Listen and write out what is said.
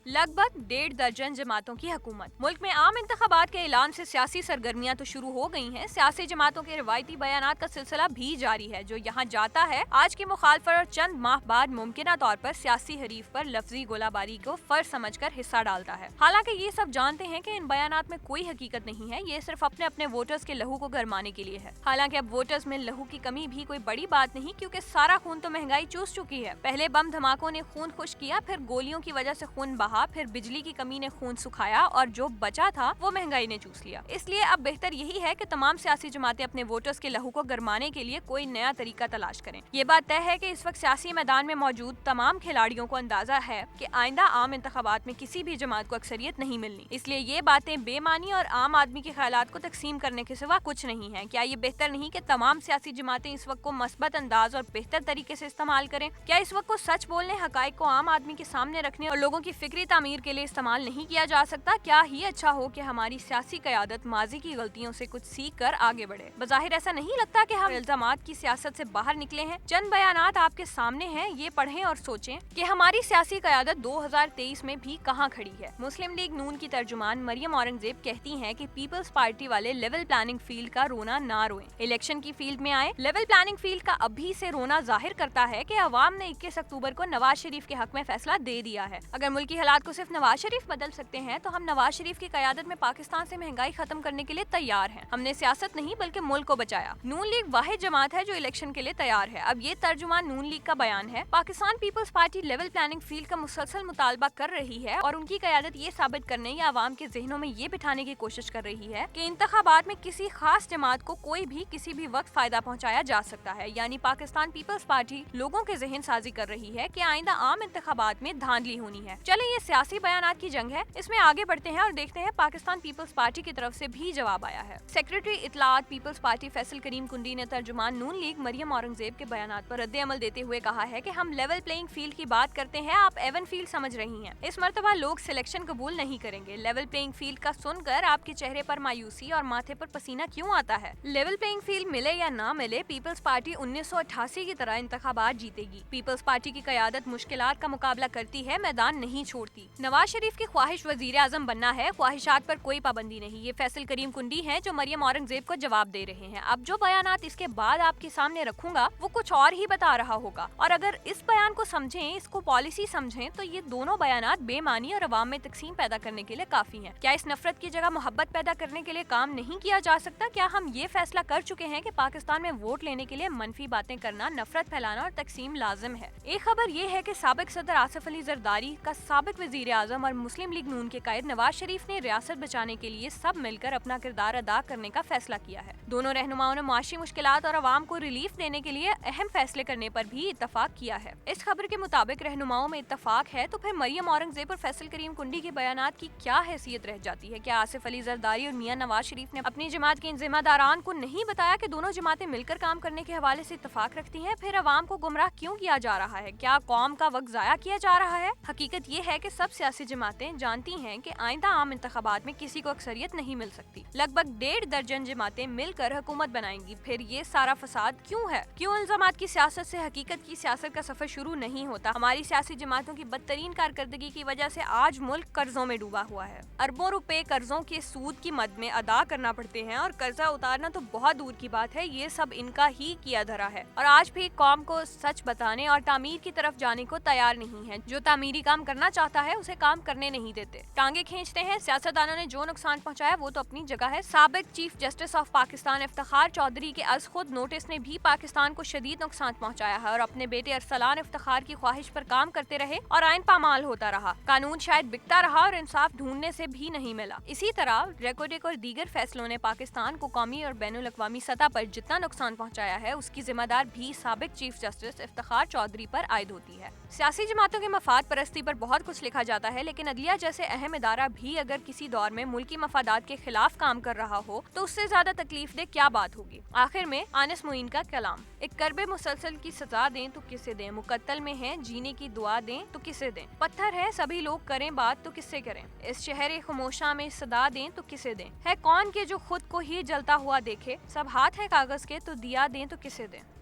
لگ بھگ 1.5 درجن جماعتوں کی حکومت۔ ملک میں عام انتخابات کے اعلان سے سیاسی سرگرمیاں تو شروع ہو گئی ہیں، سیاسی جماعتوں کے روایتی بیانات کا سلسلہ بھی جاری ہے، جو یہاں جاتا ہے آج کی مخالفت اور چند ماہ بعد ممکنہ طور پر سیاسی حریف پر لفظی گولہ باری کو فرض سمجھ کر حصہ ڈالتا ہے۔ حالانکہ یہ سب جانتے ہیں کہ ان بیانات میں کوئی حقیقت نہیں ہے، یہ صرف اپنے ووٹرز کے لہو کو گرمانے کے لیے ہے۔ حالانکہ اب ووٹرز میں لہو کی کمی بھی کوئی بڑی بات نہیں، کیونکہ سارا خون تو مہنگائی چوس چکی ہے۔ پہلے بم دھماکوں نے خون خشک کیا، پھر گولیوں کی وجہ سے خون بہا، پھر بجلی کی کمی نے خون سکھایا، اور جو بچا تھا وہ مہنگائی نے چوس لیا۔ اس لیے اب بہتر یہی ہے کہ تمام سیاسی جماعتیں اپنے ووٹرز کے لہو کو گرمانے کے لیے کوئی نیا طریقہ تلاش کریں۔ یہ بات طے ہے کہ اس وقت سیاسی میدان میں موجود تمام کھلاڑیوں کو اندازہ ہے کہ آئندہ عام انتخابات میں کسی بھی جماعت کو اکثریت نہیں ملنی، اس لیے یہ باتیں بے معنی اور عام آدمی کے خیالات کو تقسیم کرنے کے سوا کچھ نہیں ہے۔ کیا یہ بہتر نہیں کہ تمام سیاسی جماعتیں اس وقت کو مثبت انداز اور بہتر طریقے سے استعمال کریں؟ کیا اس وقت کو سچ بولنے، حقائق کو عام آدمی کے سامنے رکھنے اور لوگوں کی فکری تعمیر کے لیے استعمال نہیں کیا جا سکتا؟ کیا ہی اچھا ہو کہ ہماری سیاسی قیادت ماضی کی غلطیوں سے کچھ سیکھ کر آگے بڑھے۔ بظاہر ایسا نہیں لگتا کہ ہم الزامات کی سیاست سے باہر نکلے ہیں۔ چند بیانات آپ کے سامنے ہیں، یہ پڑھیں اور سوچیں کہ ہماری سیاسی قیادت 2023 میں بھی کہاں کھڑی ہے۔ مسلم لیگ نون کی ترجمان مریم اورنگزیب کہتی ہیں کہ پیپلز پارٹی والے لیول پلاننگ فیلڈ کا رونا نہ روئیں، الیکشن کی فیلڈ میں آئیں۔ لیول پلاننگ فیلڈ کا ابھی سے رونا ظاہر کرتا ہے کہ عوام نے 21 اکتوبر کو نواز شریف کے حق میں فیصلہ دے دیا ہے۔ اگر ملکی حالات کو صرف نواز شریف بدل سکتے ہیں تو ہم نواز شریف کی قیادت میں پاکستان سے مہنگائی ختم کرنے کے لیے تیار ہیں۔ ہم نے سیاست نہیں بلکہ ملک کو بچایا۔ نون لیگ واحد جماعت ہے جو الیکشن کے لیے تیار ہے۔ اب یہ ترجمان نون لیگ کا بیان ہے۔ Pakistan Peoples Party level planning field کا مسلسل مطالبہ کر رہی ہے اور ان کی قیادت یہ ثابت کرنے یا عوام کے ذہنوں میں یہ بٹھانے کی کوشش کر رہی ہے کہ انتخابات میں کسی خاص جماعت کو کوئی بھی کسی بھی وقت فائدہ پہنچایا جا سکتا ہے، یعنی پاکستان پیپلز پارٹی لوگوں کے ذہن سازی کر رہی ہے کہ آئندہ عام انتخابات میں دھاندلی ہونی ہے۔ چلیں یہ سیاسی بیانات کی جنگ ہے، اس میں آگے بڑھتے ہیں اور دیکھتے ہیں پاکستان پیپلز پارٹی کی طرف سے بھی جواب آیا ہے۔ سیکریٹری اطلاعات پیپلز پارٹی فیصل کریم کنڈی نے ترجمان نون لیگ مریم اورنگزیب کے بیانات پر رد عمل دیتے ہوئے کہا ہے کہ ہم لیول پلینگ فیلڈ کی بات کرتے ہیں، آپ ایون فیلڈ سمجھ رہی ہیں۔ اس مرتبہ لوگ سلیکشن قبول نہیں کریں گے۔ لیول پلینگ فیلڈ کا سن کر آپ کے چہرے پر مایوسی اور ماتھے پر پسینہ کیوں آتا ہے؟ لیول پلینگ فیلڈ ملے یا نہ ملے، پیپلز پارٹی 1988 کی طرح انتخابات جیتے گی۔ پیپلز پارٹی کی قیادت مشکلات کا مقابلہ کرتی ہے، میدان نہیں چھوڑتی۔ نواز شریف کی خواہش وزیر اعظم بننا ہے، خواہشات پر کوئی پابندی نہیں۔ یہ فیصل کریم کنڈی ہیں جو مریم اورنگزیب کو جواب دے رہے ہیں۔ اب جو بیانات اس کے بعد آپ کے سامنے رکھوں گا وہ کچھ اور ہی بتا رہا ہوگا، اور اگر اس بیان کو سمجھیں، اس کو پالیسی سمجھیں، تو یہ دونوں بیانات بے معنی اور عوام میں تقسیم پیدا کرنے کے لیے کافی ہیں۔ کیا اس نفرت کی جگہ محبت پیدا کرنے کے لیے کام نہیں کیا جا سکتا؟ کیا ہم یہ فیصلہ کر چکے ہیں کہ پاکستان میں ووٹ لینے کے لیے منفی باتیں کرنا، نفرت پھیلانا اور تقسیم لازم ہے؟ ایک خبر یہ ہے کہ سابق صدر آصف علی زرداری کا سابق وزیر اعظم اور مسلم لیگ نون کے قائد نواز شریف نے ریاست بچانے کے لیے سب مل کر اپنا کردار ادا کرنے کا فیصلہ کیا ہے۔ دونوں رہنماؤں نے معاشی مشکلات اور عوام کو ریلیف دینے کے لیے اہم فیصلے کرنے پر بھی اتفاق کیا ہے۔ اس خبر کے مطابق رہنماؤں میں اتفاق ہے تو پھر مریم اورنگزیب اور فیصل کریم کنڈی کے بیانات کی کیا حیثیت رہ جاتی ہے؟ کیا آصف علی زرداری اور میاں نواز شریف نے اپنی جماعت کے ان ذمہ داران کو نہیں بتایا کہ دونوں جماعتیں مل کر کام کرنے کے حوالے سے اتفاق رکھتی ہیں؟ پھر عوام کو گمراہ کیوں کیا جا رہا ہے؟ کیا قوم کا وقت ضائع کیا جا رہا ہے؟ حقیقت یہ ہے کہ سب سیاسی جماعتیں جانتی ہیں کہ آئندہ عام انتخابات میں کسی کو اکثریت نہیں مل سکتی۔ لگ بھگ 1.5 درجن جماعتیں مل کر حکومت بنائیں گی۔ پھر یہ سارا فساد کیوں ہے؟ کیوں الزامات کی سیاست سے حقیقت کی سیاست کا سفر شروع نہیں ہوتا؟ ہماری سیاسی جماعتوں کی بدترین کارکردگی کی وجہ سے آج ملک قرضوں میں ڈوبا ہوا ہے۔ اربوں روپے قرضوں کے سود کی مد میں ادا کرنا پڑتے ہیں، اور قرضہ اتارنا تو بہت دور کی بات ہے، یہ سب ان کا ہی کیا دھرا ہے، اور آج بھی قوم کو سچ بتانے اور تعمیر کی طرف جانے کو تیار نہیں ہے۔ جو تعمیری کام کرنا چاہتا ہے اسے کام کرنے نہیں دیتے، ٹانگیں کھینچتے ہیں۔ سیاستدانوں نے جو نقصان پہنچایا وہ تو اپنی جگہ ہے۔ سابق chief justice of Pakistan Iftikhar Chaudhry کے از خود نوٹس نے بھی پاکستان کو شدید نقصان پہنچایا ہے، اور اپنے بیٹے ارسلان افتخار کی خواہش پر کام کرتے رہے اور آئین پامال ہوتا رہا۔ قانون شاید بکتا رہا اور انصاف ڈھونڈنے سے بھی نہیں ملا۔ اسی طرح ریکوڈک اور دیگر فیصلوں نے پاکستان کو قومی اور بین الاقوامی سطح پر جتنا نقصان پہنچایا ہے اس کی ذمہ دار بھی سابق چیف جسٹس افتخار چودھری پر عائد ہوتی ہے۔ سیاسی جماعتوں کے مفاد پرستی پر بہت کچھ لکھا جاتا ہے، لیکن عدلیہ جیسے اہم ادارہ بھی اگر کسی دور میں ملکی مفادات کے خلاف کام کر رہا ہو تو اس سے زیادہ تکلیف دہ کیا بات ہوگی؟ آخر میں آنس معین کا کلام، ایک کرب مسلسل کی سزا دیں تو کسے دیں، مقتل میں ہیں جینے کی دعا دیں تو کسے دیں، پتھر ہے سبھی لوگ کریں بات تو کس سے کریں، اس شہر خاموشاں میں صدا دیں تو کسے دیں، ہے کون کہ جو خود کو ہی جلتا ہوا دیکھے، سب ہاتھ ہے کاغذ کے تو دیا دیں تو کسے دیں۔